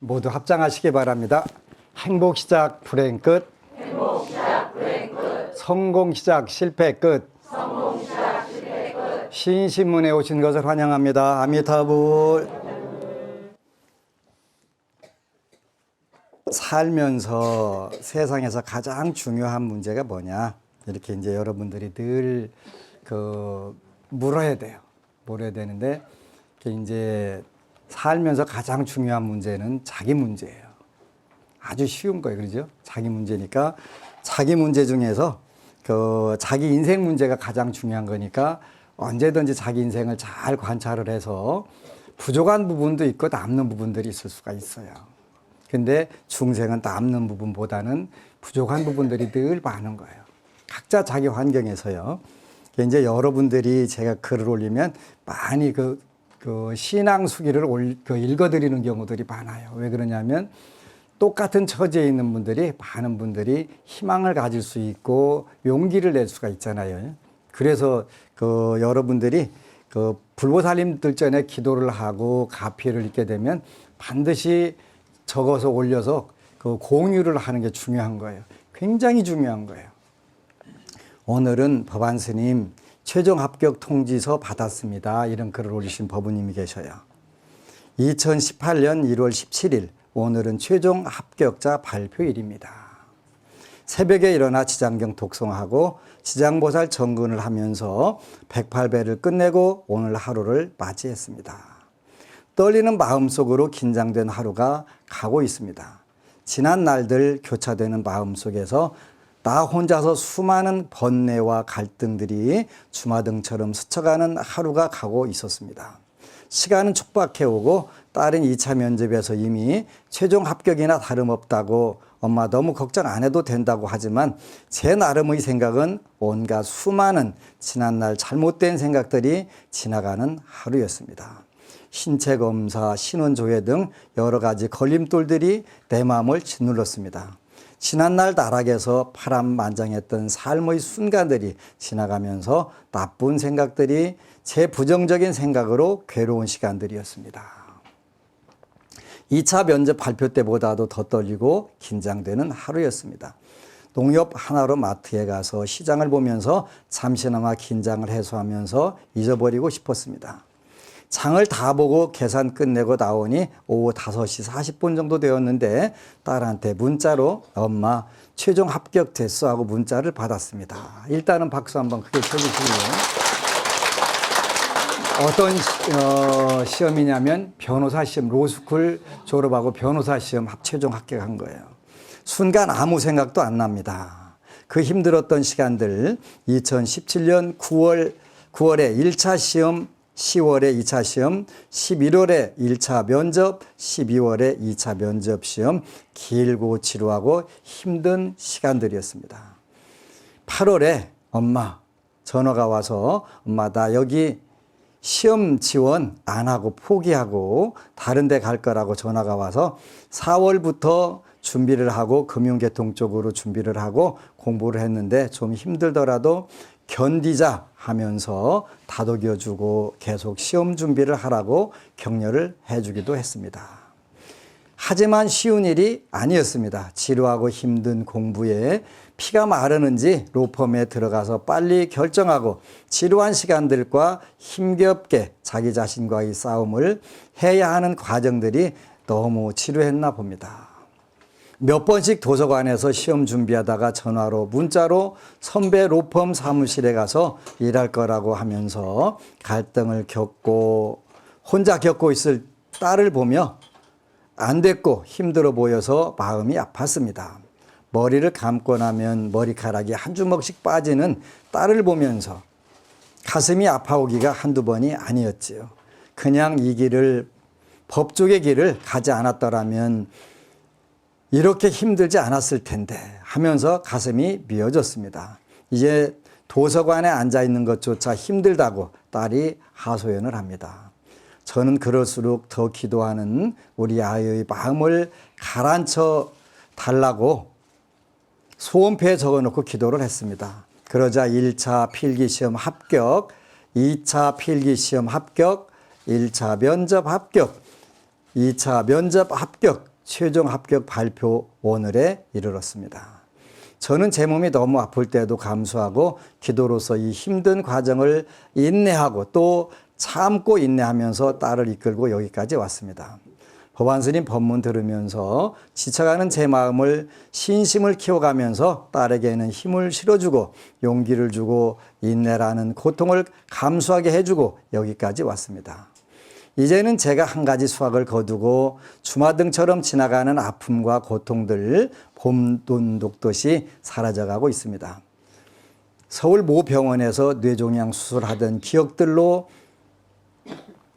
모두 합장하시기 바랍니다. 행복 시작 불행 끝. 행복 시작 불행 끝. 성공 시작 실패 끝. 성공 시작 실패 끝. 신신문에 오신 것을 환영합니다. 아미타불. 살면서 세상에서 가장 중요한 문제가 뭐냐? 이렇게 이제 여러분들이 늘 물어야 돼요. 물어야 되는데 이제 살면서 가장 중요한 문제는 자기 문제예요. 아주 쉬운 거예요. 그러죠? 자기 문제니까 자기 문제 중에서 자기 인생 문제가 가장 중요한 거니까 언제든지 자기 인생을 잘 관찰을 해서 부족한 부분도 있고 남는 부분들이 있을 수가 있어요. 근데 중생은 남는 부분보다는 부족한 부분들이 늘 많은 거예요. 각자 자기 환경에서요. 이제 여러분들이 제가 글을 올리면 많이 신앙 수기를 읽어드리는 경우들이 많아요. 왜 그러냐면 똑같은 처지에 있는 분들이 많은 분들이 희망을 가질 수 있고 용기를 낼 수가 있잖아요. 그래서 여러분들이 불보살님들 전에 기도를 하고 가피를 읽게 되면 반드시 적어서 올려서 공유를 하는 게 중요한 거예요. 굉장히 중요한 거예요. 오늘은 법안스님 최종 합격 통지서 받았습니다. 이런 글을 올리신 법우님이 계셔요. 2018년 1월 17일 오늘은 최종 합격자 발표일입니다. 새벽에 일어나 지장경 독송하고 지장보살 정근을 하면서 108배를 끝내고 오늘 하루를 맞이했습니다. 떨리는 마음속으로 긴장된 하루가 가고 있습니다. 지난 날들 교차되는 마음속에서 나 혼자서 수많은 번뇌와 갈등들이 주마등처럼 스쳐가는 하루가 가고 있었습니다. 시간은 촉박해오고 딸은 2차 면접에서 이미 최종 합격이나 다름없다고 엄마 너무 걱정 안 해도 된다고 하지만 제 나름의 생각은 온갖 수많은 지난날 잘못된 생각들이 지나가는 하루였습니다. 신체 검사, 신원조회 등 여러 가지 걸림돌들이 내 마음을 짓눌렀습니다. 지난날 나락에서 파란만장했던 삶의 순간들이 지나가면서 나쁜 생각들이 제 부정적인 생각으로 괴로운 시간들이었습니다. 2차 면접 발표 때보다도 더 떨리고 긴장되는 하루였습니다. 농협 하나로 마트에 가서 시장을 보면서 잠시나마 긴장을 해소하면서 잊어버리고 싶었습니다. 장을 다 보고 계산 끝내고 나오니 오후 5시 40분 정도 되었는데 딸한테 문자로 엄마 최종 합격됐어 하고 문자를 받았습니다. 일단은 박수 한번 크게 쳐주시고요. 어떤 시험이냐면 변호사 시험, 로스쿨 졸업하고 변호사 시험 최종 합격한 거예요. 순간 아무 생각도 안 납니다. 그 힘들었던 시간들 2017년 9월에 1차 시험, 10월에 2차 시험, 11월에 1차 면접, 12월에 2차 면접 시험 길고 지루하고 힘든 시간들이었습니다. 8월에 엄마 전화가 와서 엄마 나 여기 시험 지원 안 하고 포기하고 다른 데 갈 거라고 전화가 와서 4월부터 준비를 하고 금융계통 쪽으로 준비를 하고 공부를 했는데 좀 힘들더라도 견디자 하면서 다독여주고 계속 시험 준비를 하라고 격려를 해주기도 했습니다. 하지만 쉬운 일이 아니었습니다. 지루하고 힘든 공부에 피가 마르는지 로펌에 들어가서 빨리 결정하고 지루한 시간들과 힘겹게 자기 자신과의 싸움을 해야 하는 과정들이 너무 지루했나 봅니다. 몇 번씩 도서관에서 시험 준비하다가 전화로 문자로 선배 로펌 사무실에 가서 일할 거라고 하면서 갈등을 겪고 혼자 겪고 있을 딸을 보며 안 됐고 힘들어 보여서 마음이 아팠습니다. 머리를 감고 나면 머리카락이 한 주먹씩 빠지는 딸을 보면서 가슴이 아파오기가 한두 번이 아니었지요. 그냥 이 길을 법조계 길을 가지 않았더라면 이렇게 힘들지 않았을 텐데 하면서 가슴이 미어졌습니다. 이제 도서관에 앉아 있는 것조차 힘들다고 딸이 하소연을 합니다. 저는 그럴수록 더 기도하는 우리 아이의 마음을 가라앉혀 달라고 소원표에 적어놓고 기도를 했습니다. 그러자 1차 필기시험 합격, 2차 필기시험 합격, 1차 면접 합격, 2차 면접 합격 최종 합격 발표 오늘에 이르렀습니다. 저는 제 몸이 너무 아플 때도 감수하고 기도로서 이 힘든 과정을 인내하고 또 참고 인내하면서 딸을 이끌고 여기까지 왔습니다. 법안스님 법문 들으면서 지쳐가는 제 마음을 신심을 키워가면서 딸에게는 힘을 실어주고 용기를 주고 인내라는 고통을 감수하게 해주고 여기까지 왔습니다. 이제는 제가 한 가지 수확을 거두고 주마등처럼 지나가는 아픔과 고통들 봄돈 녹듯이 사라져가고 있습니다. 서울 모 병원에서 뇌종양 수술하던 기억들로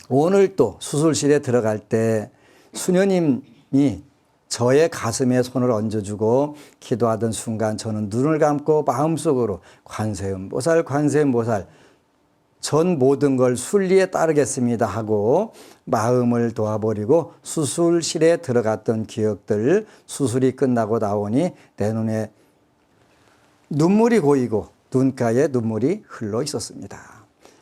오늘 또 수술실에 들어갈 때 수녀님이 저의 가슴에 손을 얹어주고 기도하던 순간 저는 눈을 감고 마음속으로 관세음보살 관세음보살 전 모든 걸 순리에 따르겠습니다 하고 마음을 놓아버리고 수술실에 들어갔던 기억들 수술이 끝나고 나오니 내 눈에 눈물이 고이고 눈가에 눈물이 흘러 있었습니다.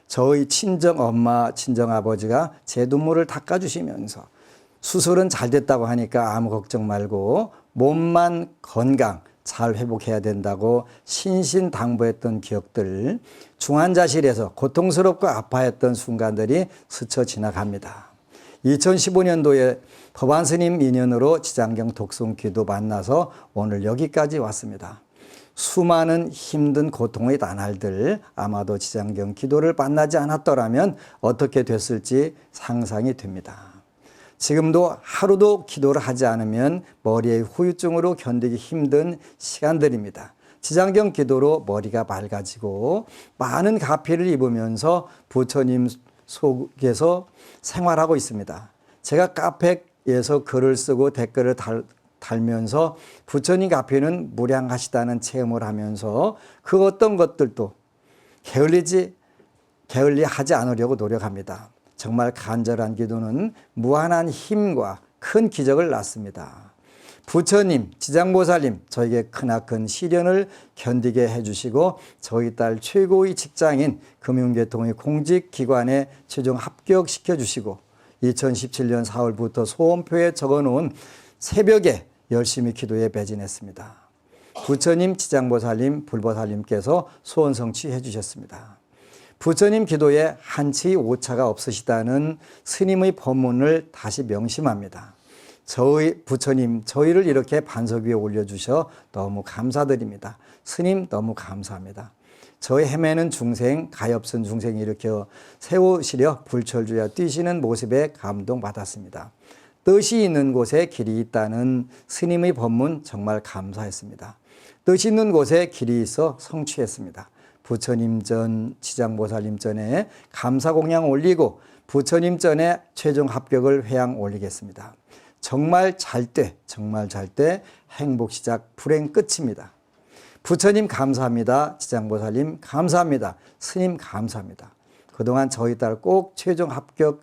저희 친정 엄마 친정 아버지가 제 눈물을 닦아주시면서 수술은 잘 됐다고 하니까 아무 걱정 말고 몸만 건강 잘 회복해야 된다고 신신당부했던 기억들, 중환자실에서 고통스럽고 아파했던 순간들이 스쳐 지나갑니다. 2015년도에 법안스님 인연으로 지장경 독송기도 만나서 오늘 여기까지 왔습니다. 수많은 힘든 고통의 나날들 아마도 지장경 기도를 만나지 않았더라면 어떻게 됐을지 상상이 됩니다. 지금도 하루도 기도를 하지 않으면 머리의 후유증으로 견디기 힘든 시간들입니다. 지장경 기도로 머리가 맑아지고 많은 가피를 입으면서 부처님 속에서 생활하고 있습니다. 제가 카페에서 글을 쓰고 댓글을 달면서 부처님 가피는 무량하시다는 체험을 하면서 그 어떤 것들도 게을리하지 않으려고 노력합니다. 정말 간절한 기도는 무한한 힘과 큰 기적을 낳습니다. 부처님, 지장보살님 저에게 크나큰 시련을 견디게 해주시고 저희 딸 최고의 직장인 금융계통의 공직기관에 최종 합격시켜 주시고 2017년 4월부터 소원표에 적어놓은 새벽에 열심히 기도에 매진했습니다. 부처님, 지장보살님, 불보살님께서 소원 성취해 주셨습니다. 부처님 기도에 한치 오차가 없으시다는 스님의 법문을 다시 명심합니다. 저희 부처님, 저희를 이렇게 반석 위에 올려주셔 너무 감사드립니다. 스님 너무 감사합니다. 저희 헤매는 중생, 가엾은 중생 일으켜 세우시려 불철주야 뛰시는 모습에 감동받았습니다. 뜻이 있는 곳에 길이 있다는 스님의 법문 정말 감사했습니다. 뜻이 있는 곳에 길이 있어 성취했습니다. 부처님 전, 지장보살님 전에 감사공양 올리고 부처님 전에 최종 합격을 회양 올리겠습니다. 정말 잘 때 행복 시작, 불행 끝입니다. 부처님 감사합니다. 지장보살님 감사합니다. 스님 감사합니다. 그동안 저희 딸 꼭 최종 합격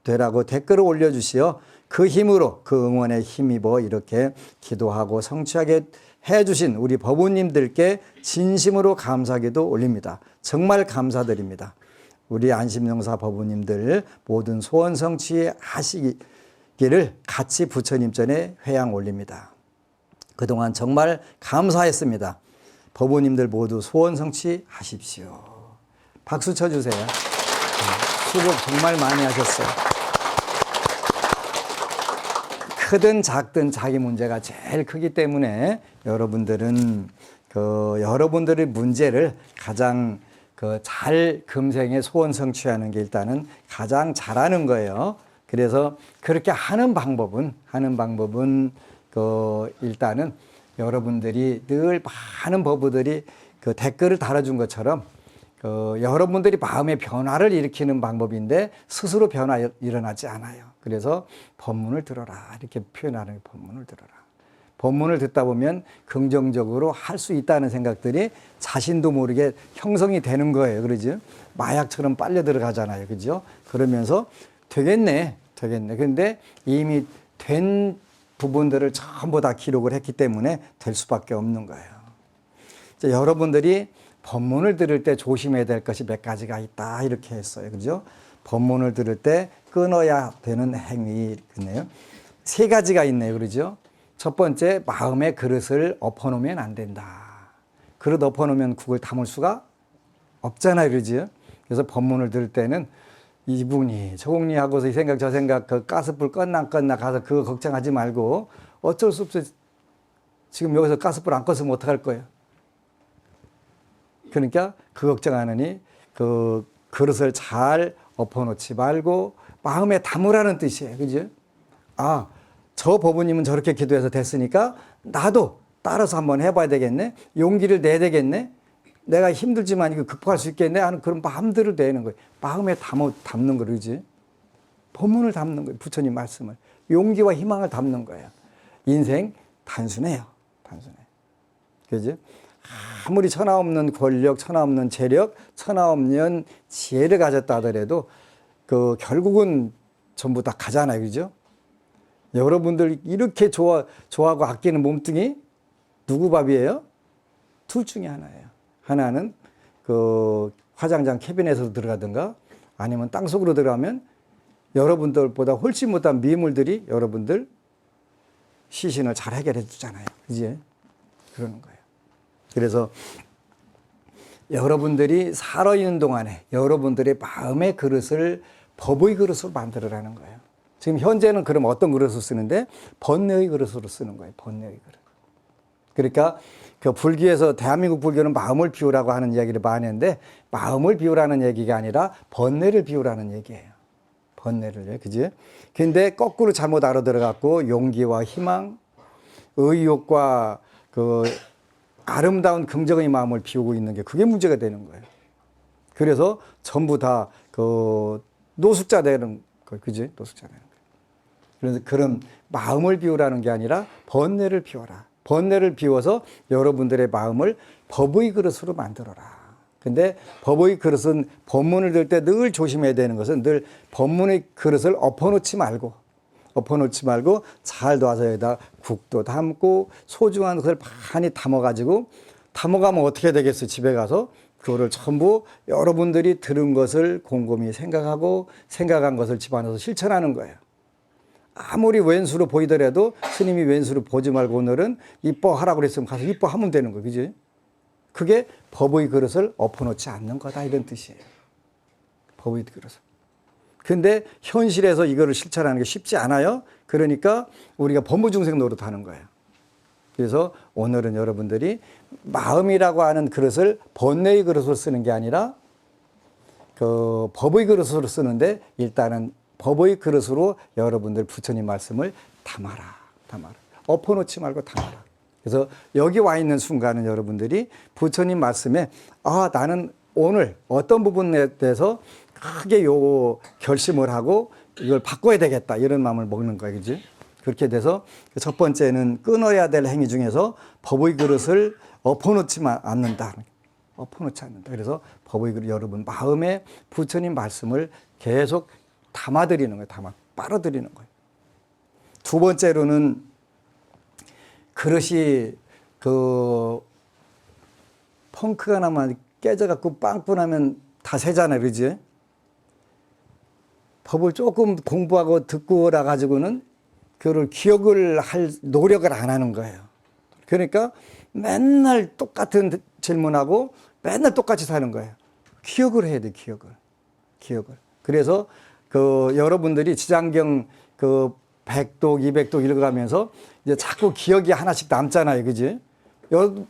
되라고 댓글을 올려주시어 그 힘으로 그 응원에 힘입어 이렇게 기도하고 성취하게 해주신 우리 법우님들께 진심으로 감사기도 올립니다. 정말 감사드립니다. 우리 안심용사 법우님들 모든 소원 성취하시기를 같이 부처님 전에 회양 올립니다. 그동안 정말 감사했습니다. 법우님들 모두 소원 성취하십시오. 박수 쳐주세요. 수고 정말 많이 하셨어요. 크든 작든 자기 문제가 제일 크기 때문에 여러분들은 여러분들의 문제를 가장 잘 금생에 소원 성취하는 게 일단은 가장 잘하는 거예요. 그래서 그렇게 하는 방법은 일단은 여러분들이 늘 많은 법우들이 댓글을 달아준 것처럼 여러분들이 마음의 변화를 일으키는 방법인데 스스로 변화 일어나지 않아요. 그래서 법문을 들어라 이렇게 표현하는 법문을 들어라. 법문을 듣다 보면 긍정적으로 할 수 있다는 생각들이 자신도 모르게 형성이 되는 거예요. 그러죠? 마약처럼 빨려 들어가잖아요. 그죠? 그러면서 되겠네. 근데 이미 된 부분들을 전부 다 기록을 했기 때문에 될 수밖에 없는 거예요. 이제 여러분들이 법문을 들을 때 조심해야 될 것이 몇 가지가 있다 이렇게 했어요. 그죠? 법문을 들을 때 끊어야 되는 행위겠네요. 세 가지가 있네요. 그러죠? 첫 번째, 마음의 그릇을 엎어놓으면 안 된다. 그릇 엎어놓으면 국을 담을 수가 없잖아요. 그러죠? 그래서 법문을 들을 때는 이분이 저공리 하고서 이 생각 저 생각 그 가스불 껐나 가서 그거 걱정하지 말고 어쩔 수 없어. 지금 여기서 가스불 안 껐으면 어떡할 거예요? 그러니까 그 걱정하느니 그 그릇을 잘 엎어놓지 말고 마음에 담으라는 뜻이에요. 그죠? 아, 저 법부님은 저렇게 기도해서 됐으니까 나도 따라서 한번 해봐야 되겠네. 용기를 내야 되겠네. 내가 힘들지만 이거 극복할 수 있겠네 하는 그런 마음들을 내는 거예요. 마음에 담는 거지. 법문을 담는 거예요. 부처님 말씀을. 용기와 희망을 담는 거예요. 인생 단순해요. 단순해. 그죠? 아무리 천하 없는 권력, 천하 없는 재력, 천하 없는 지혜를 가졌다 하더라도 그 결국은 전부 다 가잖아요. 그죠? 여러분들 이렇게 좋아하고 아끼는 몸뚱이 누구 밥이에요? 둘 중에 하나예요. 하나는 그 화장장 캐비넷으로 들어가든가 아니면 땅속으로 들어가면 여러분들보다 훨씬 못한 미물들이 여러분들 시신을 잘 해결해 주잖아요. 그지? 그러는 거예요. 그래서 여러분들이 살아있는 동안에 여러분들의 마음의 그릇을 법의 그릇으로 만들어라는 거예요. 지금 현재는 그럼 어떤 그릇을 쓰는데 번뇌의 그릇으로 쓰는 거예요. 번뇌의 그릇. 그러니까 그 불교에서 대한민국 불교는 마음을 비우라고 하는 이야기를 많이 했는데 마음을 비우라는 얘기가 아니라 번뇌를 비우라는 얘기예요. 번뇌를요. 그지? 근데 거꾸로 잘못 알아들어갖고 용기와 희망, 의욕과 그 아름다운 긍정의 마음을 비우고 있는 게 그게 문제가 되는 거예요. 그래서 전부 다 그 노숙자 되는 거, 그지? 노숙자 되는 거예요. 그래서 그런 마음을 비우라는 게 아니라 번뇌를 비워라. 번뇌를 비워서 여러분들의 마음을 법의 그릇으로 만들어라. 근데 법의 그릇은 법문을 들 때 늘 조심해야 되는 것은 늘 법문의 그릇을 엎어놓지 말고 잘 놔서 여기다 국도 담고 소중한 것을 많이 담아가지고 담아가면 어떻게 되겠어요? 집에 가서 그거를 전부 여러분들이 들은 것을 곰곰이 생각하고 생각한 것을 집안에서 실천하는 거예요. 아무리 왼수로 보이더라도 스님이 왼수로 보지 말고 오늘은 이뻐하라고 그랬으면 가서 이뻐하면 되는 거예요. 그지? 그게 법의 그릇을 엎어놓지 않는 거다 이런 뜻이에요. 법의 그릇을. 근데 현실에서 이거를 실천하는 게 쉽지 않아요. 그러니까 우리가 범부중생 노릇하는 거예요. 그래서 오늘은 여러분들이 마음이라고 하는 그릇을 번뇌의 그릇으로 쓰는 게 아니라 그 법의 그릇으로 쓰는데 일단은 법의 그릇으로 여러분들 부처님 말씀을 담아라. 엎어놓지 말고 담아라. 그래서 여기 와 있는 순간은 여러분들이 부처님 말씀에 아, 나는 오늘 어떤 부분에 대해서 크게 요 결심을 하고 이걸 바꿔야 되겠다. 이런 마음을 먹는 거예요. 그지? 그렇게 돼서 첫 번째는 끊어야 될 행위 중에서 법의 그릇을 엎어놓지 않는다. 엎어놓지 않는다. 그래서 법의 그릇 여러분 마음에 부처님 말씀을 계속 담아드리는 거예요. 빨아들이는 거예요. 두 번째로는 그릇이 그 펑크가 나면 깨져갖고 빵꾸 나면 다 새잖아요. 그지? 법을 조금 공부하고 듣고 나가지고는 그걸 기억을 할 노력을 안 하는 거예요. 그러니까 맨날 똑같은 질문하고 맨날 똑같이 사는 거예요. 기억을 해야 돼, 기억을. 그래서 그 여러분들이 지장경 그 100독, 200독 읽어가면서 이제 자꾸 기억이 하나씩 남잖아요. 그지?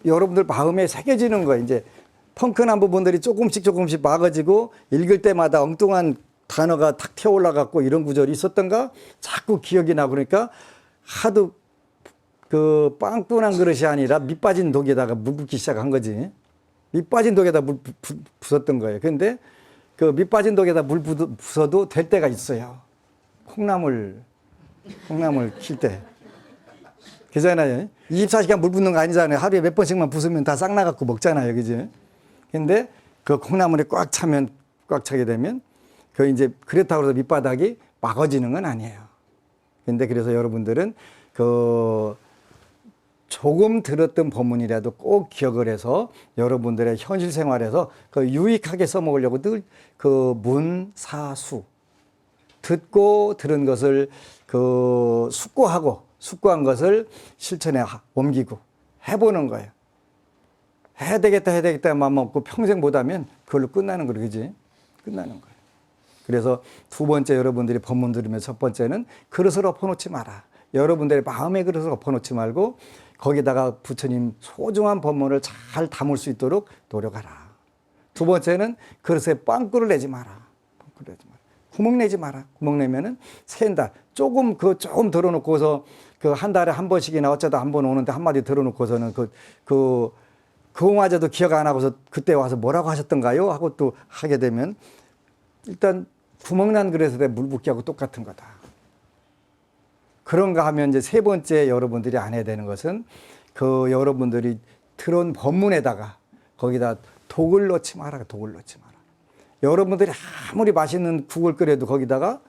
여러분들 마음에 새겨지는 거예요. 이제 펑크난 부분들이 조금씩 막아지고 읽을 때마다 엉뚱한 단어가 탁 튀어 올라갔고 이런 구절이 있었던가 자꾸 기억이 나고 그러니까 하도 그 빵꾸난 그릇이 아니라 밑 빠진 독에다가 물 붓기 시작한 거지. 밑 빠진 독에다 물 부었던 거예요. 근데 그 밑 빠진 독에다 물 부어도 될 때가 있어요. 콩나물 킬 때. 그잖아요. 24시간 물 붓는 거 아니잖아요. 하루에 몇 번씩만 부으면 다 싹 나갖고 먹잖아요. 그지? 근데 그 콩나물이 꽉 차게 되면 그 이제 그렇다고 해서 밑바닥이 막아지는 건 아니에요. 근데 그래서 여러분들은 그 조금 들었던 법문이라도 꼭 기억을 해서 여러분들의 현실 생활에서 그 유익하게 써먹으려고 늘 그 문사수 듣고 들은 것을 그 숙고한 것을 실천에 옮기고 해보는 거예요. 해야 되겠다 마음 먹고 평생 못하면 그걸로 끝나는 거예요. 그지? 끝나는 거예요. 그래서 두 번째 여러분들이 법문 들으면 첫 번째는 그릇을 엎어놓지 마라. 여러분들의 마음의 그릇을 엎어놓지 말고 거기다가 부처님 소중한 법문을 잘 담을 수 있도록 노력하라. 두 번째는 그릇에 빵꾸를 내지 마라. 구멍 내지 마라. 구멍 내면은 샌다. 조금 들어놓고서 그 한 달에 한 번씩이나 어쩌다 한 번 오는데 한마디 들어놓고서는 그거마저도 기억 안 하고서 그때 와서 뭐라고 하셨던가요? 하고 또 하게 되면 일단 구멍난 그릇에 물 붓기 하고 똑같은 거다. 그런가 하면 이제 세 번째 여러분들이 안 해야 되는 것은 그 여러분들이 들은 법문에다가 거기다 독을 넣지 마라. 독을 넣지 마라. 여러분들이 아무리 맛있는 국을 끓여도 거기다가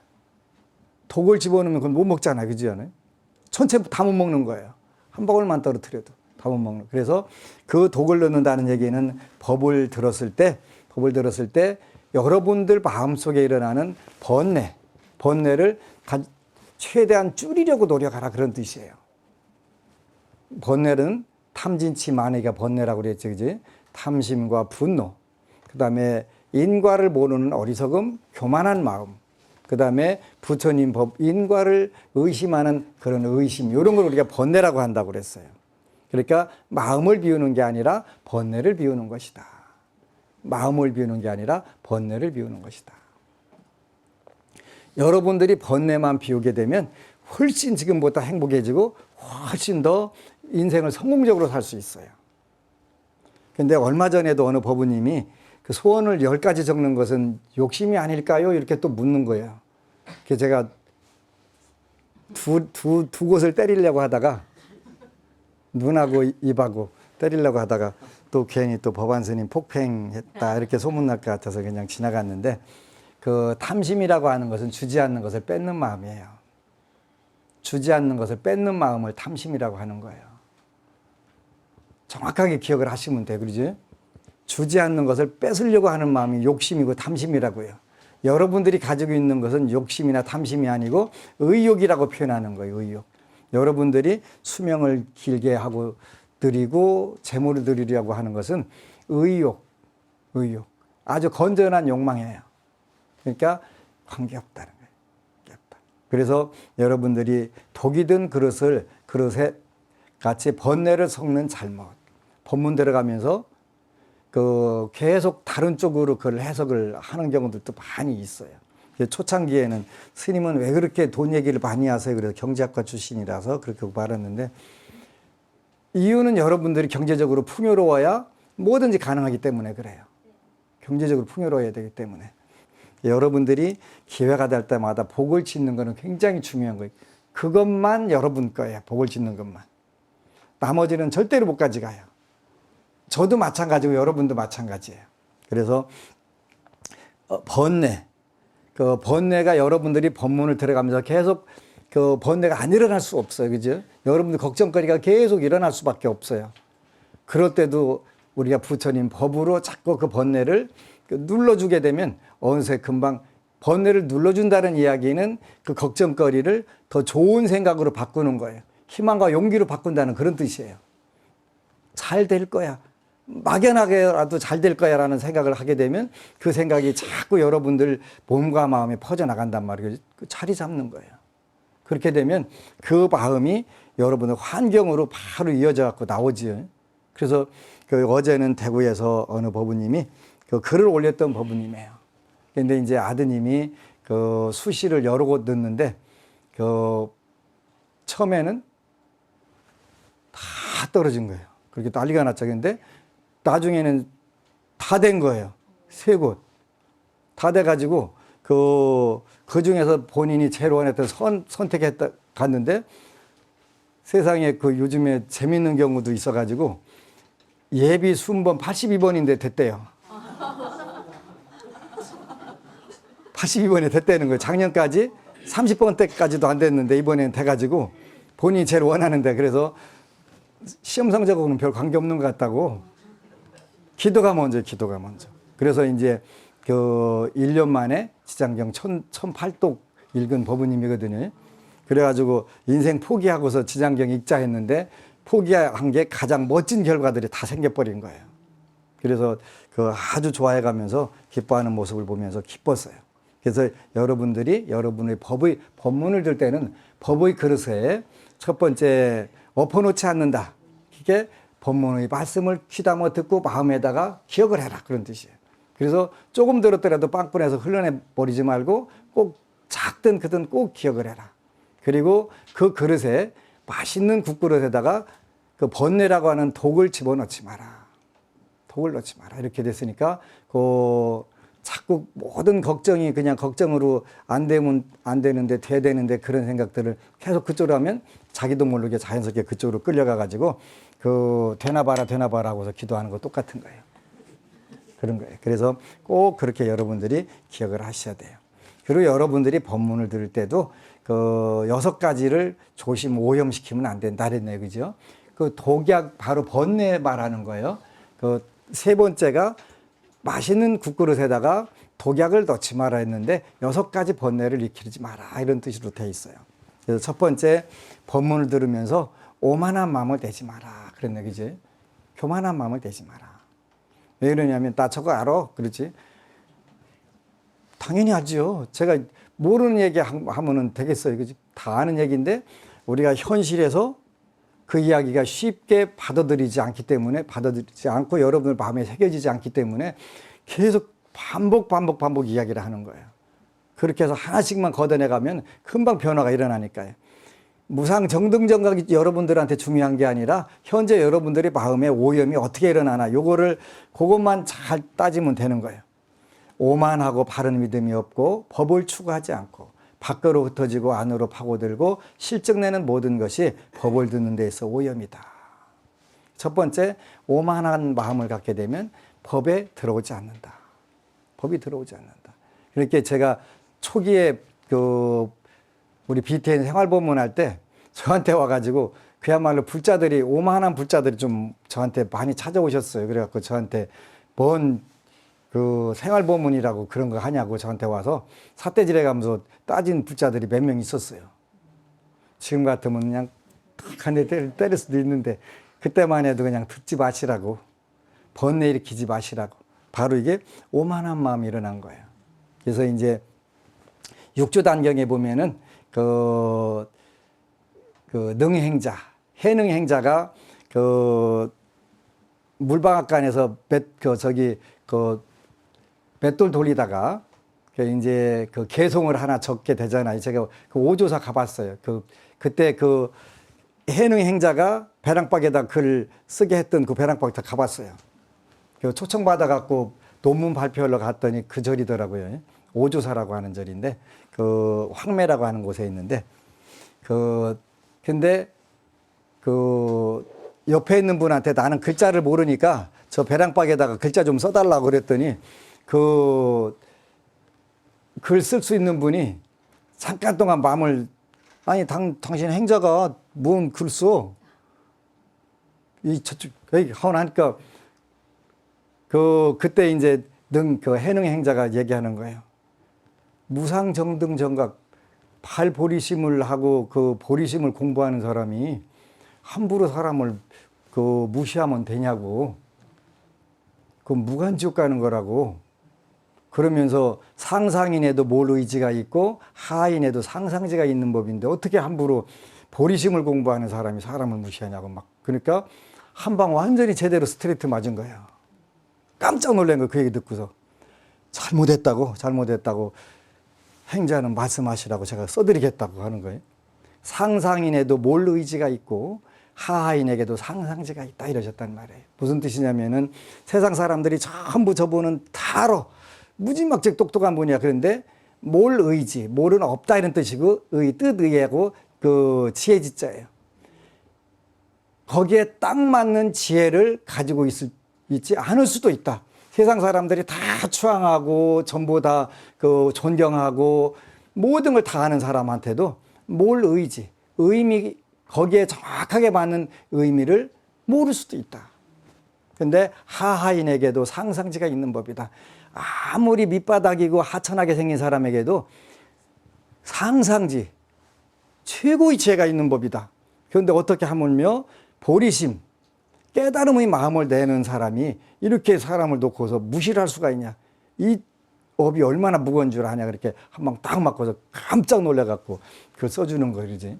독을 집어넣으면 그건 못 먹잖아요. 그지 않아요? 전체 다 못 먹는 거예요. 한 방울만 떨어뜨려도 다 못 먹는. 그래서 그 독을 넣는다는 얘기는 법을 들었을 때 여러분들 마음속에 일어나는 번뇌를 최대한 줄이려고 노력하라 그런 뜻이에요. 번뇌는 탐진치 만회가 번뇌라고 그랬죠. 그지? 탐심과 분노, 그 다음에 인과를 모르는 어리석음, 교만한 마음, 그 다음에 부처님 법, 인과를 의심하는 그런 의심, 이런 걸 우리가 번뇌라고 한다고 그랬어요. 그러니까 마음을 비우는 게 아니라 번뇌를 비우는 것이다. 마음을 비우는 게 아니라 번뇌를 비우는 것이다. 여러분들이 번뇌만 비우게 되면 훨씬 지금보다 행복해지고 훨씬 더 인생을 성공적으로 살 수 있어요. 근데 얼마 전에도 어느 법우님이 그 소원을 10가지 적는 것은 욕심이 아닐까요? 이렇게 또 묻는 거예요. 그래서 제가 두 곳을 때리려고 하다가 눈하고 입하고 때리려고 하다가 또 괜히 또 법안 스님 폭행했다 이렇게 소문날 것 같아서 그냥 지나갔는데 그 탐심이라고 하는 것은 주지 않는 것을 뺏는 마음이에요. 주지 않는 것을 뺏는 마음을 탐심이라고 하는 거예요. 정확하게 기억을 하시면 돼요. 그러지? 주지 않는 것을 뺏으려고 하는 마음이 욕심이고 탐심이라고요. 여러분들이 가지고 있는 것은 욕심이나 탐심이 아니고 의욕이라고 표현하는 거예요. 의욕. 여러분들이 수명을 길게 하고 드리고 재물을 드리려고 하는 것은 의욕. 아주 건전한 욕망이에요. 그러니까 관계없다는 거예요. 관계없다. 그래서 여러분들이 독이 든 그릇에 같이 번뇌를 섞는 잘못. 법문 들어가면서 계속 다른 쪽으로 그걸 해석을 하는 경우들도 많이 있어요. 초창기에는 스님은 왜 그렇게 돈 얘기를 많이 하세요? 그래서 경제학과 출신이라서 그렇게 말했는데 이유는 여러분들이 경제적으로 풍요로워야 뭐든지 가능하기 때문에 그래요. 경제적으로 풍요로워야 되기 때문에. 여러분들이 기회가 될 때마다 복을 짓는 거는 굉장히 중요한 거예요. 그것만 여러분 거예요. 복을 짓는 것만. 나머지는 절대로 못 가져가요. 저도 마찬가지고 여러분도 마찬가지예요. 그래서 번뇌. 그 번뇌가 여러분들이 법문을 들어가면서 계속 그 번뇌가 안 일어날 수 없어요. 그죠? 여러분들 걱정거리가 계속 일어날 수밖에 없어요. 그럴 때도 우리가 부처님 법으로 자꾸 그 번뇌를 눌러주게 되면 어느새 금방 번뇌를 눌러준다는 이야기는 그 걱정거리를 더 좋은 생각으로 바꾸는 거예요. 희망과 용기로 바꾼다는 그런 뜻이에요. 잘 될 거야. 막연하게라도 잘 될 거야 라는 생각을 하게 되면 그 생각이 자꾸 여러분들 몸과 마음에 퍼져나간단 말이에요. 자리 잡는 거예요. 그렇게 되면 그 마음이 여러분의 환경으로 바로 이어져 갖고 나오지요. 그래서 어제는 대구에서 어느 법우님이 글을 올렸던 법우님이에요. 근데 이제 아드님이 수시를 여러 곳 넣는데 처음에는 다 떨어진 거예요. 그렇게 난리가 났죠. 근데 나중에는 다 된 거예요. 3곳. 다 돼가지고, 그 중에서 본인이 제일 원했던 선택했다, 갔는데 세상에 요즘에 재밌는 경우도 있어가지고 예비 순번 82번인데 됐대요. 82번에 됐다는 거예요. 작년까지 30번 때까지도 안 됐는데 이번엔 돼가지고 본인이 제일 원하는데 그래서 시험 성적하고는 별 관계없는 것 같다고 기도가 먼저. 그래서 이제 1년 만에 지장경 1008독 읽은 법부님이거든요. 그래가지고 인생 포기하고서 지장경 읽자 했는데 포기한 게 가장 멋진 결과들이 다 생겨버린 거예요. 그래서 그 아주 좋아해가면서 기뻐하는 모습을 보면서 기뻤어요. 그래서 여러분들이 여러분의 법문을 들 때는 법의 그릇에 첫 번째 엎어놓지 않는다. 이게 법문의 말씀을 귀담아 듣고 마음에다가 기억을 해라. 그런 뜻이에요. 그래서 조금 들었더라도 빵꾸내서 흘러내버리지 말고 꼭 작든 크든 꼭 기억을 해라. 그리고 그 그릇에 맛있는 국그릇에다가 그 번뇌라고 하는 독을 집어넣지 마라. 독을 넣지 마라. 이렇게 됐으니까 자꾸 모든 걱정이 그냥 걱정으로 안 되면 안 되는데 돼 되는데 그런 생각들을 계속 그쪽으로 하면 자기도 모르게 자연스럽게 그쪽으로 끌려가 가지고 되나 봐라 하고서 기도하는 거 똑같은 거예요. 그런 거예요. 그래서 꼭 그렇게 여러분들이 기억을 하셔야 돼요. 그리고 여러분들이 법문을 들을 때도 그 6가지를 조심 오염시키면 안 된다 그랬네요. 그죠? 그 독약 바로 번뇌 말하는 거예요. 그 세 번째가 맛있는 국그릇에다가 독약을 넣지 마라 했는데 6가지 번뇌를 일으키지 마라 이런 뜻으로 돼 있어요. 그래서 첫 번째 법문을 들으면서 오만한 마음을 내지 마라 그랬네. 그지? 교만한 마음을 내지 마라. 왜 그러냐면 나 저거 알아. 그렇지? 당연히 알죠. 제가 모르는 얘기 하면은 되겠어요. 그지? 다 아는 얘기인데 우리가 현실에서 그 이야기가 쉽게 받아들이지 않고 여러분들 마음에 새겨지지 않기 때문에 계속 반복 이야기를 하는 거예요. 그렇게 해서 하나씩만 걷어내 가면 금방 변화가 일어나니까요. 무상정등정각이 여러분들한테 중요한 게 아니라 현재 여러분들의 마음에 오염이 어떻게 일어나나 그것만 잘 따지면 되는 거예요. 오만하고 바른 믿음이 없고 법을 추구하지 않고 밖으로 흩어지고 안으로 파고들고 실증내는 모든 것이 법을 듣는 데 있어 오염이다. 첫 번째, 오만한 마음을 갖게 되면 법에 들어오지 않는다. 법이 들어오지 않는다. 그렇게 제가 초기에 우리 BTN 생활법문 할 때 저한테 와가지고 그야말로 오만한 불자들이 좀 저한테 많이 찾아오셨어요. 그래갖고 저한테 생활법문이라고 그런 거 하냐고 저한테 와서 삿대질해 가면서 따진 불자들이 몇 명 있었어요. 지금 같으면 그냥 탁 한 대 때릴 수도 있는데 그때만 해도 그냥 듣지 마시라고 번뇌 일으키지 마시라고 바로 이게 오만한 마음이 일어난 거예요. 그래서 이제 6조 단경에 보면은 능행자, 해능행자가 물방앗간에서 맷돌 돌리다가 이제 개송을 하나 적게 되잖아요. 제가 오조사 가봤어요. 그때 해능행자가 배랑박에다 글 쓰게 했던 그 배랑박 다 가봤어요. 초청받아갖고 논문 발표하러 갔더니 그 절이더라고요. 오조사라고 하는 절인데, 황매라고 하는 곳에 있는데, 근데 옆에 있는 분한테 나는 글자를 모르니까 저 배랑박에다가 글자 좀 써달라고 그랬더니 글 쓸 수 있는 분이 잠깐 동안 아니, 당신 행자가 뭔 글 써? 저쪽, 하니까, 그때 이제 해능 행자가 얘기하는 거예요. 무상정등정각, 발보리심을 하고 보리심을 공부하는 사람이 함부로 사람을 무시하면 되냐고. 그건 무간지옥 가는 거라고. 그러면서 상상인에도 몰 의지가 있고 하인에도 상상지가 있는 법인데 어떻게 함부로 보리심을 공부하는 사람이 사람을 무시하냐고 그러니까 한 방 완전히 제대로 스트레이트 맞은 거예요. 깜짝 놀란 거 그 얘기 듣고서 잘못했다고 행자는 말씀하시라고 제가 써드리겠다고 하는 거예요. 상상인에도 몰 의지가 있고 하하인에게도 상상지가 있다 이러셨단 말이에요. 무슨 뜻이냐면은 세상 사람들이 전부 저분은 다 알아. 무지막지하게 똑똑한 분이야. 그런데 몰은 없다 이런 뜻이고 뜻의하고 지혜지자예요. 거기에 딱 맞는 지혜를 가지고 있지 않을 수도 있다. 세상 사람들이 다 추앙하고 전부 다 존경하고 모든 걸 다 아는 사람한테도 의미 거기에 정확하게 맞는 의미를 모를 수도 있다. 근데 하하인에게도 상상지가 있는 법이다. 아무리 밑바닥이고 하천하게 생긴 사람에게도 상상지, 최고의 지혜가 있는 법이다. 그런데 어떻게 하물며 보리심, 깨달음의 마음을 내는 사람이 이렇게 사람을 놓고서 무시를 할 수가 있냐. 이 업이 얼마나 무거운 줄 아냐. 그렇게 한 방 딱 맞고서 깜짝 놀래갖고 그걸 써주는 거지.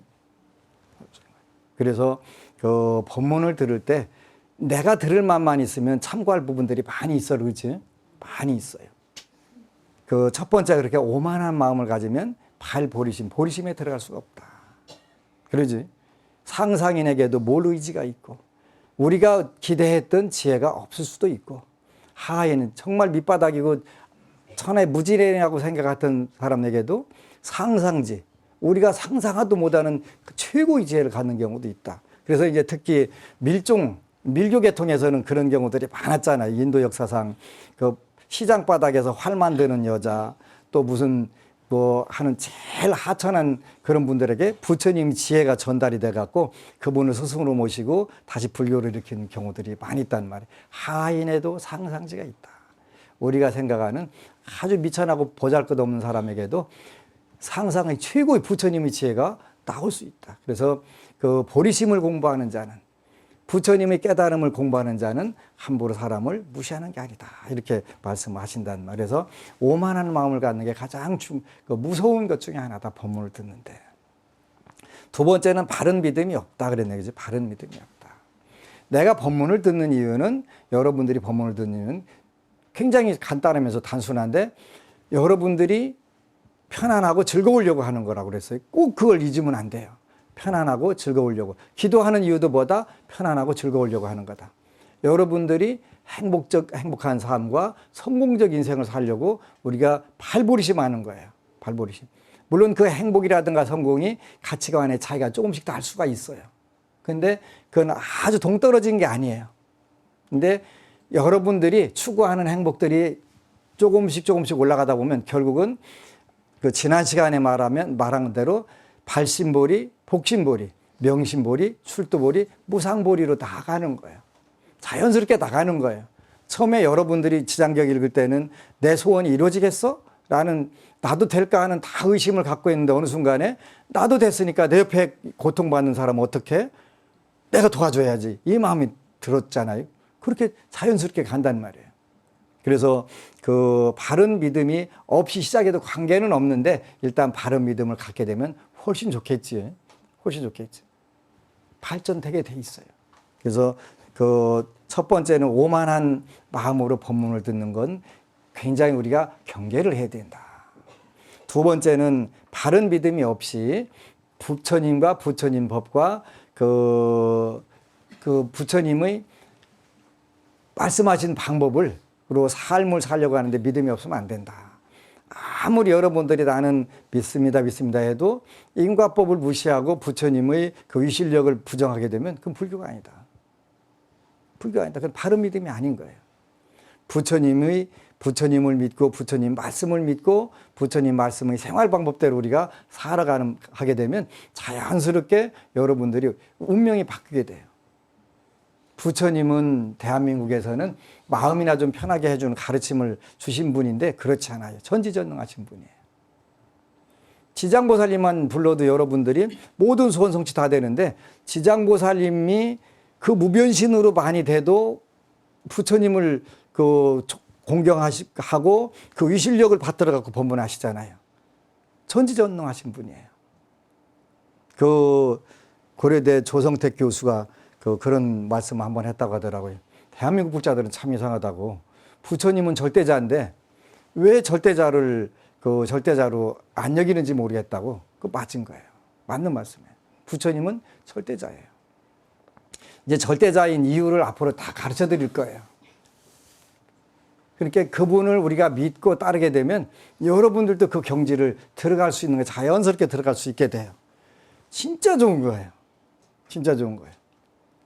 그래서 그 법문을 들을 때 내가 들을 맛만 있으면 참고할 부분들이 많이 있어. 그렇지? 많이 있어요. 그 첫 번째 그렇게 오만한 마음을 가지면 보리심에 들어갈 수가 없다. 그러지? 상상인에게도 뭘 의지가 있고 우리가 기대했던 지혜가 없을 수도 있고 하에는 정말 밑바닥이고 천하의 무지랭이라고 생각했던 사람에게도 상상지, 우리가 상상하도 못하는 그 최고의 지혜를 갖는 경우도 있다. 그래서 이제 특히 밀교 계통에서는 그런 경우들이 많았잖아요. 인도 역사상 그 시장 바닥에서 활 만드는 여자, 또 무슨 뭐 하는 제일 하천한 그런 분들에게 부처님 지혜가 전달이 돼 갖고 그분을 스승으로 모시고 다시 불교를 일으키는 경우들이 많이 있단 말이에요. 하인에도 상상지가 있다. 우리가 생각하는 아주 미천하고 보잘것없는 사람에게도 상상의 최고의 부처님의 지혜가 나올 수 있다. 그래서 그 보리심을 공부하는 자는, 부처님의 깨달음을 공부하는 자는 함부로 사람을 무시하는 게 아니다. 이렇게 말씀하신단 말이에요. 그래서 오만한 마음을 갖는 게 가장 무서운 것 중에 하나다. 법문을 듣는데. 두 번째는 바른 믿음이 없다. 그랬네. 그지? 바른 믿음이 없다. 내가 법문을 듣는 이유는, 여러분들이 법문을 듣는 이유는 굉장히 간단하면서 단순한데 여러분들이 편안하고 즐거우려고 하는 거라고 그랬어요. 꼭 그걸 잊으면 안 돼요. 편안하고 즐거우려고. 기도하는 이유도 뭐다? 편안하고 즐거우려고 하는 거다. 여러분들이 행복한 삶과 성공적 인생을 살려고 우리가 발버리심하는 거예요. 발버리심. 물론 그 행복이라든가 성공이 가치관의 차이가 조금씩 날 수가 있어요. 근데 그건 아주 동떨어진 게 아니에요. 근데 여러분들이 추구하는 행복들이 조금씩 올라가다 보면 결국은 그 지난 시간에 말한 대로 발심보리, 복심보리, 명심보리, 출두보리, 무상보리로 나가는 거예요. 자연스럽게 나가는 거예요. 처음에 여러분들이 지장경 읽을 때는 내 소원이 이루어지겠어? 라는 나도 될까 하는 다 의심을 갖고 있는데 어느 순간에 나도 됐으니까 내 옆에 고통받는 사람은 어떻게? 내가 도와줘야지. 이 마음이 들었잖아요. 그렇게 자연스럽게 간단 말이에요. 그래서 그 바른 믿음이 없이 시작해도 관계는 없는데 일단 바른 믿음을 갖게 되면 훨씬 좋겠지. 훨씬 좋겠지. 발전되게 돼 있어요. 그래서 그 첫 번째는 오만한 마음으로 법문을 듣는 건 굉장히 우리가 경계를 해야 된다. 두 번째는 바른 믿음이 없이 부처님과 부처님 법과 그 부처님의 말씀하신 방법으로 삶을 살려고 하는데 믿음이 없으면 안 된다. 아무리 여러분들이 나는 믿습니다 해도 인과법을 무시하고 부처님의 그 위실력을 부정하게 되면 그건 불교가 아니다. 불교가 아니다. 그건 바른 믿음이 아닌 거예요. 부처님을 믿고 부처님 말씀을 믿고 부처님 말씀의 생활 방법대로 우리가 하게 되면 자연스럽게 여러분들이 운명이 바뀌게 돼요. 부처님은 대한민국에서는 마음이나 좀 편하게 해주는 가르침을 주신 분인데 그렇지 않아요. 전지전능하신 분이에요. 지장보살님만 불러도 여러분들이 모든 소원 성취 다 되는데 지장보살님이 그 무변신으로 많이 돼도 부처님을 공경하고 그 위실력을 받들어 갖고 법문하시잖아요. 전지전능하신 분이에요. 그 고려대 조성택 교수가 그런 말씀 한번 했다고 하더라고요. 대한민국 불자들은 참 이상하다고. 부처님은 절대자인데 왜 절대자로 안 여기는지 모르겠다고. 그거 맞은 거예요. 맞는 말씀이에요. 부처님은 절대자예요. 이제 절대자인 이유를 앞으로 다 가르쳐 드릴 거예요. 그러니까 그분을 우리가 믿고 따르게 되면 여러분들도 그 경지를 들어갈 수 있는 게 자연스럽게 들어갈 수 있게 돼요. 진짜 좋은 거예요. 진짜 좋은 거예요.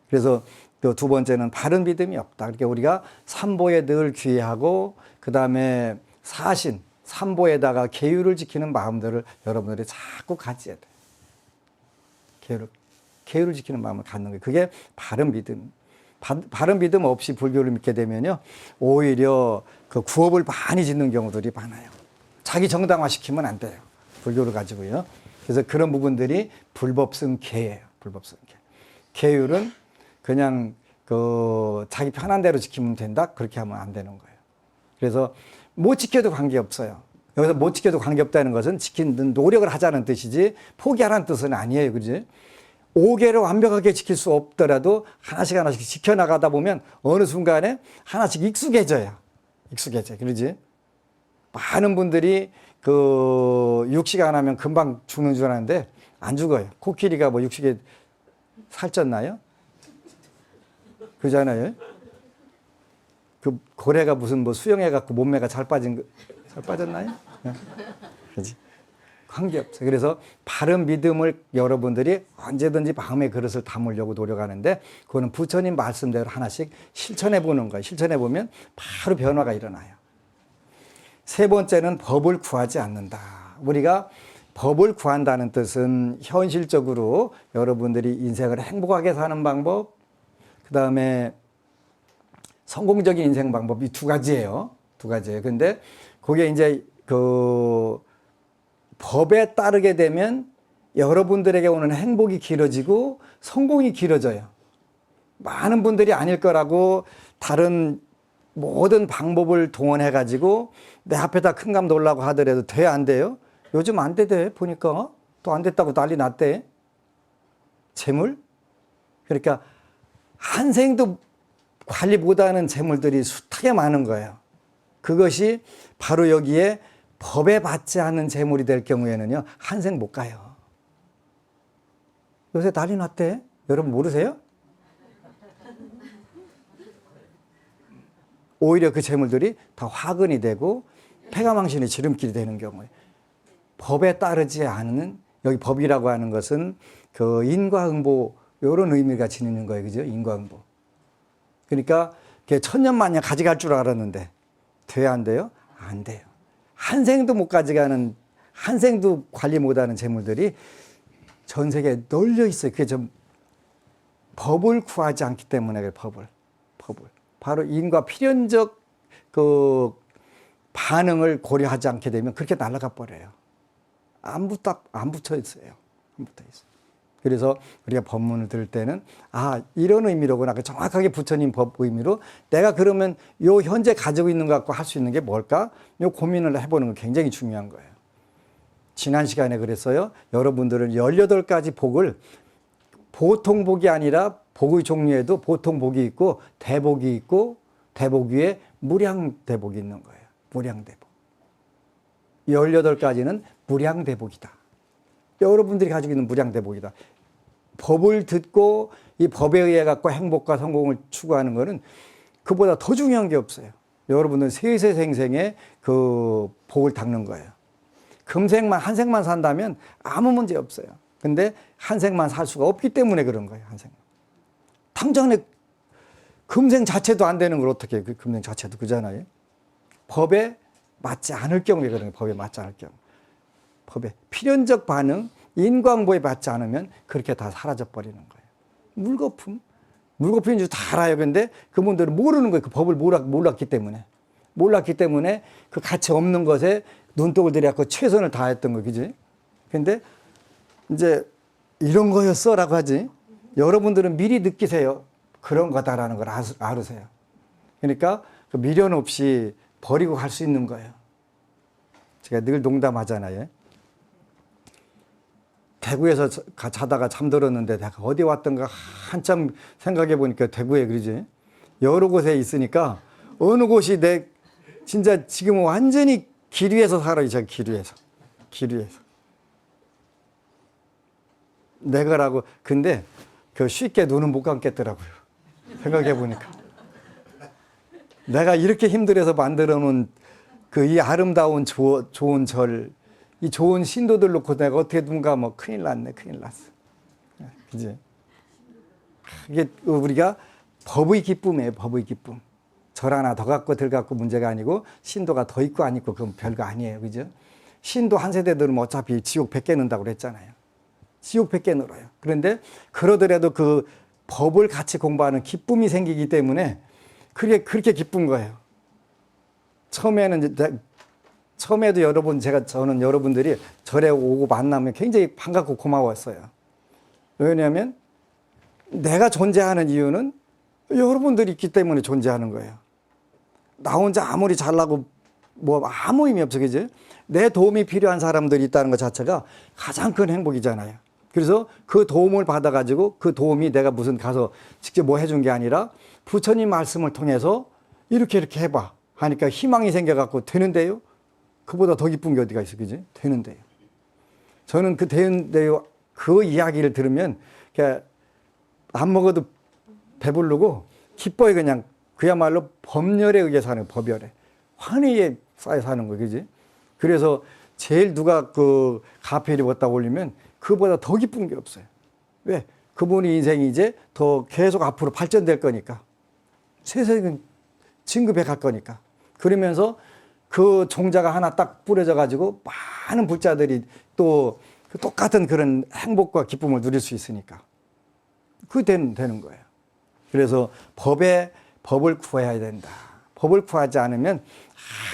그래서 그 두 번째는 바른 믿음이 없다. 그러니까 우리가 삼보에 늘 귀하고 그 다음에 사신, 삼보에다가 계율을 지키는 마음들을 여러분들이 자꾸 가져야 돼요. 계율을 지키는 마음을 갖는 거예요. 그게 바른 믿음. 바른 믿음 없이 불교를 믿게 되면요, 오히려 그 구업을 많이 짓는 경우들이 많아요. 자기 정당화 시키면 안 돼요. 불교를 가지고요. 그래서 그런 부분들이 불법승계예요. 불법승계. 계율은 그냥 자기 편한 대로 지키면 된다? 그렇게 하면 안 되는 거예요. 그래서 못 지켜도 관계없어요. 여기서 못 지켜도 관계없다는 것은 지키는 노력을 하자는 뜻이지 포기하라는 뜻은 아니에요. 그지? 5개를 완벽하게 지킬 수 없더라도 하나씩 하나씩 지켜나가다 보면 어느 순간에 하나씩 익숙해져요. 익숙해져. 그러지? 많은 분들이 6시간 하면 금방 죽는 줄 아는데 안 죽어요. 코끼리가 뭐 6시간 살쪘나요? 그러잖아요. 그 고래가 무슨 뭐 수영해갖고 몸매가 잘 빠졌나요? 그렇지. 관계없어요. 그래서 바른 믿음을 여러분들이 언제든지 마음의 그릇을 담으려고 노력하는데 그거는 부처님 말씀대로 하나씩 실천해 보는 거예요. 실천해 보면 바로 변화가 일어나요. 세 번째는 법을 구하지 않는다. 우리가 법을 구한다는 뜻은 현실적으로 여러분들이 인생을 행복하게 사는 방법, 그 다음에 성공적인 인생 방법이 두 가지예요. 두 가지예요. 근데 그게 이제 법에 따르게 되면 여러분들에게 오는 행복이 길어지고 성공이 길어져요. 많은 분들이 아닐 거라고 다른 모든 방법을 동원해가지고 내 앞에다 큰 감 놓으려고 하더라도 돼, 안 돼요? 요즘 안 돼, 보니까. 또 안 됐다고 난리 났대. 재물? 그러니까 한 생도 관리 못하는 재물들이 숱하게 많은 거예요. 그것이 바로 여기에 법에 받지 않는 재물이 될 경우에는요, 한 생 못 가요. 요새 난리 났대. 여러분 모르세요? 오히려 그 재물들이 다 화근이 되고 폐가망신의 지름길이 되는 경우에 법에 따르지 않는, 여기 법이라고 하는 것은 인과응보 이런 의미가 지니는 거예요. 그죠? 인과응보. 그러니까 천년만년 가져갈 줄 알았는데 돼야 안 돼요? 안 돼요. 한 생도 못 가져가는, 한 생도 관리 못하는 재물들이 전 세계에 널려 있어요. 그게 좀 법을 구하지 않기 때문에 법을. 바로 인과 필연적 반응을 고려하지 않게 되면 그렇게 날아가 버려요. 안 붙어 있어요. 안 붙어 있어요. 그래서 우리가 법문을 들을 때는 이런 의미로구나. 정확하게 부처님 법 의미로 내가 그러면 요 현재 가지고 있는 것 갖고 할 수 있는 게 뭘까? 요 고민을 해보는 건 굉장히 중요한 거예요. 지난 시간에 그랬어요. 여러분들은 18가지 복을 보통 복이 아니라 복의 종류에도 보통 복이 있고 대복이 있고 대복 위에 무량대복이 있는 거예요. 무량대복. 18가지는 무량대복이다. 여러분들이 가지고 있는 무량대복이다. 법을 듣고 이 법에 의해 갖고 행복과 성공을 추구하는 것은 그보다 더 중요한 게 없어요. 여러분은 세세생생의 복을 닦는 거예요. 금생만 한 생만 산다면 아무 문제 없어요. 근데 한 생만 살 수가 없기 때문에 그런 거예요. 한 생만. 당장에 금생 자체도 안 되는 걸 어떻게 해요? 그 금생 자체도 그잖아요. 법에 맞지 않을 경우에 그런 거예요. 법에 맞지 않을 경우. 법의 필연적 반응, 인과응보에 맞지 않으면 그렇게 다 사라져 버리는 거예요. 물거품인 줄 다 알아요. 근데 그분들은 모르는 거예요. 그 법을 몰랐기 때문에 그 가치 없는 것에 눈독을 들여갖고 최선을 다했던 거, 그지? 근데 이제 이런 거였어라고 하지. 여러분들은 미리 느끼세요. 그런 거다라는 걸 알으세요. 그러니까 그 미련 없이 버리고 갈 수 있는 거예요. 제가 늘 농담하잖아요. 대구에서 자다가 잠들었는데 내가 어디 왔던가 한참 생각해 보니까 대구에, 그러지? 여러 곳에 있으니까 어느 곳이 진짜 지금 완전히 길 위에서 살아요. 제가 길 위에서. 내가라고. 근데 쉽게 눈은 못 감겠더라고요. 생각해 보니까. 내가 이렇게 힘들어서 만들어 놓은 이 아름다운 좋은 절, 이 좋은 신도들 놓고 내가 어떻게 둔가 큰일 났네. 큰일 났어. 그지? 이게 우리가 법의 기쁨이에요. 법의 기쁨. 절 하나 더 갖고 덜 갖고 문제가 아니고 신도가 더 있고 안 있고 그건 별거 아니에요. 그죠? 신도 한 세대 들으면 어차피 지옥 100개 넣는다고 그랬잖아요. 지옥 100개 늘어요. 그런데 그러더라도 그 법을 같이 공부하는 기쁨이 생기기 때문에 그렇게 기쁜 거예요. 처음에는 이제 처음에도 저는 여러분들이 절에 오고 만나면 굉장히 반갑고 고마웠어요. 왜냐하면 내가 존재하는 이유는 여러분들이 있기 때문에 존재하는 거예요. 나 혼자 아무리 잘나고 뭐 아무 의미 없어, 그지? 내 도움이 필요한 사람들이 있다는 것 자체가 가장 큰 행복이잖아요. 그래서 그 도움을 받아가지고 그 도움이 내가 무슨 가서 직접 뭐 해준 게 아니라 부처님 말씀을 통해서 이렇게 해봐 하니까 희망이 생겨갖고 되는데요. 그보다 더 기쁜 게 어디가 있어, 그지? 되는데요. 저는 그 되는데요, 그 이야기를 들으면 그냥 안 먹어도 배부르고 기뻐요. 그냥 그야말로 법열에 의해 사는 거예요. 법열에. 환희에 쌓여 사는 거예요. 그지? 그래서 제일 누가 그 가페를 입었다 올리면 그보다 더 기쁜 게 없어요. 왜? 그분의 인생이 이제 더 계속 앞으로 발전될 거니까. 세상은 진급해 갈 거니까. 그러면서 그 종자가 하나 딱 뿌려져 가지고 많은 불자들이 또 똑같은 그런 행복과 기쁨을 누릴 수 있으니까. 그게 되는 거예요. 그래서 법을 구해야 된다. 법을 구하지 않으면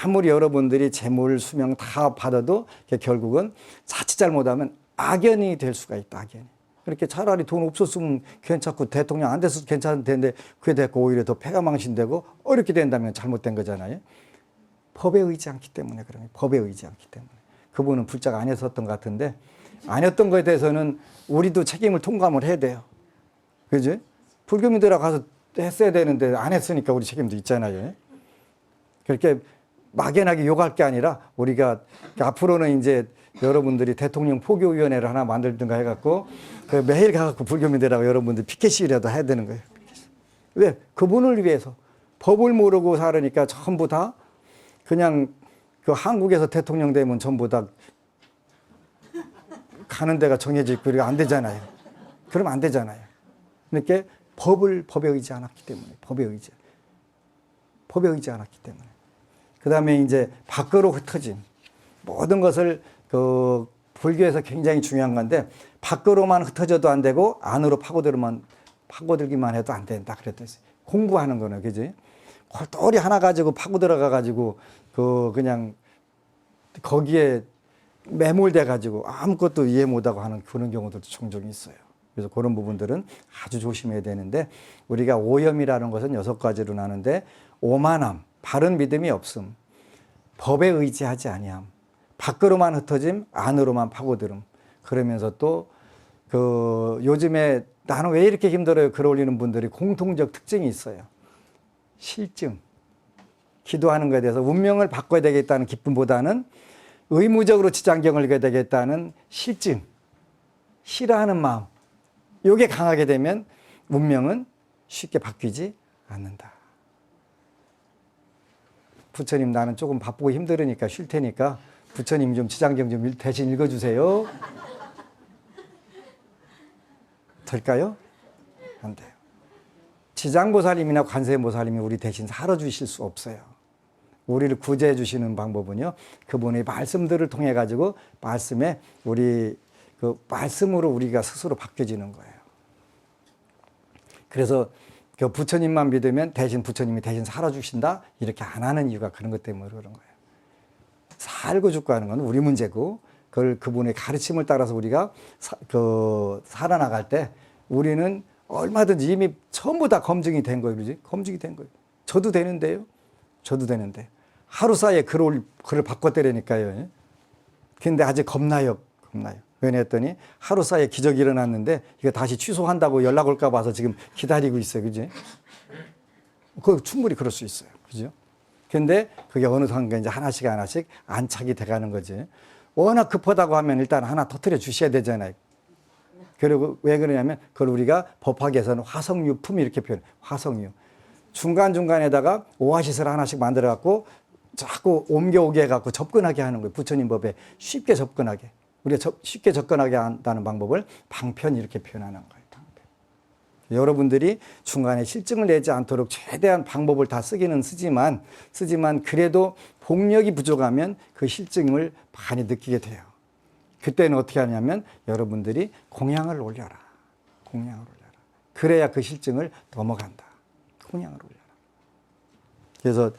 아무리 여러분들이 재물, 수명 다 받아도 결국은 자칫 잘못하면 악연이 될 수가 있다. 악연이. 그렇게 차라리 돈 없었으면 괜찮고 대통령 안 됐어도 괜찮을 텐데 그게 됐고 오히려 더 폐가 망신되고 어렵게 된다면 잘못된 거잖아요. 법에 의지 않기 때문에 그러면 법에 의지 않기 때문에. 그분은 불자가 아니었던 것 같은데 아니었던 거에 대해서는 우리도 책임을 통감을 해야 돼요. 그지? 불교민들하고 가서 했어야 되는데 안 했으니까 우리 책임도 있잖아요. 그렇게 막연하게 욕할 게 아니라 우리가 앞으로는 이제 여러분들이 대통령 포교위원회를 하나 만들든가 해갖고 매일 가갖고 불교민들하고 여러분들 피켓 시위라도 해야 되는 거예요. 왜? 그분을 위해서. 법을 모르고 살으니까 전부 다 그냥 그 한국에서 대통령 되면 전부 다 가는 데가 정해져 있고 이거 안 되잖아요. 그러면 안 되잖아요. 이렇게 법에 의지 않았기 때문에 법에 의지 않았기 때문에 그 다음에 이제 밖으로 흩어진 모든 것을 그 불교에서 굉장히 중요한 건데 밖으로만 흩어져도 안 되고 안으로 파고들기만 해도 안 된다 그랬듯이 공부하는 거는 그지 골똘히 하나 가지고 파고 들어가 가지고 그냥 거기에 매몰돼 가지고 아무것도 이해 못하고 하는 그런 경우들도 종종 있어요. 그래서 그런 부분들은 아주 조심해야 되는데 우리가 오염이라는 것은 6가지로 나는데 오만함, 바른 믿음이 없음, 법에 의지하지 아니함, 밖으로만 흩어짐, 안으로만 파고들음. 그러면서 또 요즘에 나는 왜 이렇게 힘들어요? 글 올리는 분들이 공통적 특징이 있어요. 실증. 기도하는 것에 대해서 운명을 바꿔야 되겠다는 기쁨보다는 의무적으로 지장경을 읽어야 되겠다는 실증. 싫어하는 마음. 이게 강하게 되면 운명은 쉽게 바뀌지 않는다. 부처님 나는 조금 바쁘고 힘들으니까 쉴 테니까 부처님 좀 지장경 좀 대신 읽어주세요. 될까요? 안 돼요. 지장보살님이나 관세음보살님이 우리 대신 살아주실 수 없어요. 우리를 구제해 주시는 방법은요. 그분의 말씀들을 통해 가지고 말씀에 그 말씀으로 우리가 스스로 바뀌어지는 거예요. 그래서 그 부처님만 믿으면 부처님이 대신 살아주신다? 이렇게 안 하는 이유가 그런 것 때문에 그런 거예요. 살고 죽고 하는 건 우리 문제고, 그분의 가르침을 따라서 우리가 살아나갈 때 우리는 얼마든지 이미 전부 다 검증이 된 거예요. 그지? 검증이 된 거예요. 저도 되는데요. 저도 되는데. 하루 사이에 글을 바꿨대라니까요. 근데 아직 겁나요. 왜냐했더니 하루 사이에 기적이 일어났는데 이거 다시 취소한다고 연락 올까 봐서 지금 기다리고 있어요. 그지? 충분히 그럴 수 있어요. 그죠? 근데 그게 어느 순간 이제 하나씩 안착이 돼가는 거지. 워낙 급하다고 하면 일단 하나 터뜨려 주셔야 되잖아요. 그리고 왜 그러냐면 그걸 우리가 법학에서는 화성유품 이렇게 표현해요. 화성유. 중간중간에다가 오아시스를 하나씩 만들어 갖고 자꾸 옮겨오게 해갖고 접근하게 하는 거예요. 부처님 법에 쉽게 접근하게. 우리가 쉽게 접근하게 한다는 방법을 방편 이렇게 표현하는 거예요. 방편. 여러분들이 중간에 실증을 내지 않도록 최대한 방법을 다 쓰기는 쓰지만 그래도 복력이 부족하면 그 실증을 많이 느끼게 돼요. 그때는 어떻게 하냐면 여러분들이 공양을 올려라. 그래야 그 실증을 넘어간다. 공양을 올려라. 그래서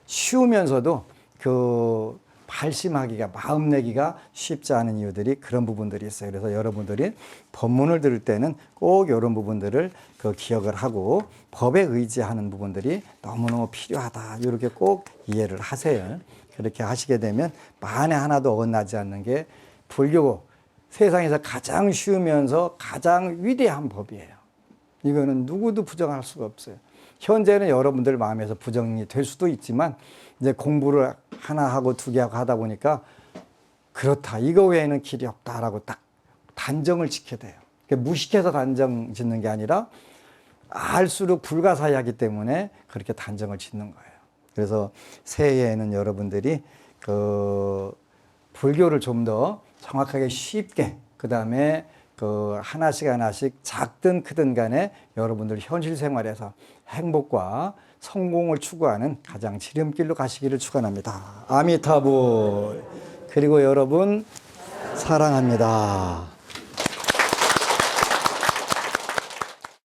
쉬우면서도 그 발심하기가, 마음 내기가 쉽지 않은 이유들이 그런 부분들이 있어요. 그래서 여러분들이 법문을 들을 때는 꼭 이런 부분들을 그 기억을 하고 법에 의지하는 부분들이 너무너무 필요하다. 이렇게 꼭 이해를 하세요. 그렇게 하시게 되면 만에 하나도 어긋나지 않는 게 불교 세상에서 가장 쉬우면서 가장 위대한 법이에요. 이거는 누구도 부정할 수가 없어요. 현재는 여러분들 마음에서 부정이 될 수도 있지만 이제 공부를 하나 하고 두 개 하고 하다 보니까 그렇다. 이거 외에는 길이 없다라고 딱 단정을 지켜야 돼요. 무식해서 단정 짓는 게 아니라 알수록 불가사의하기 때문에 그렇게 단정을 짓는 거예요. 그래서 새해에는 여러분들이 그 불교를 좀 더 정확하게 쉽게, 그 다음에 그 하나씩 하나씩 작든 크든 간에 여러분들 현실 생활에서 행복과 성공을 추구하는 가장 지름길로 가시기를 축원합니다. 아미타불. 그리고 여러분 사랑합니다.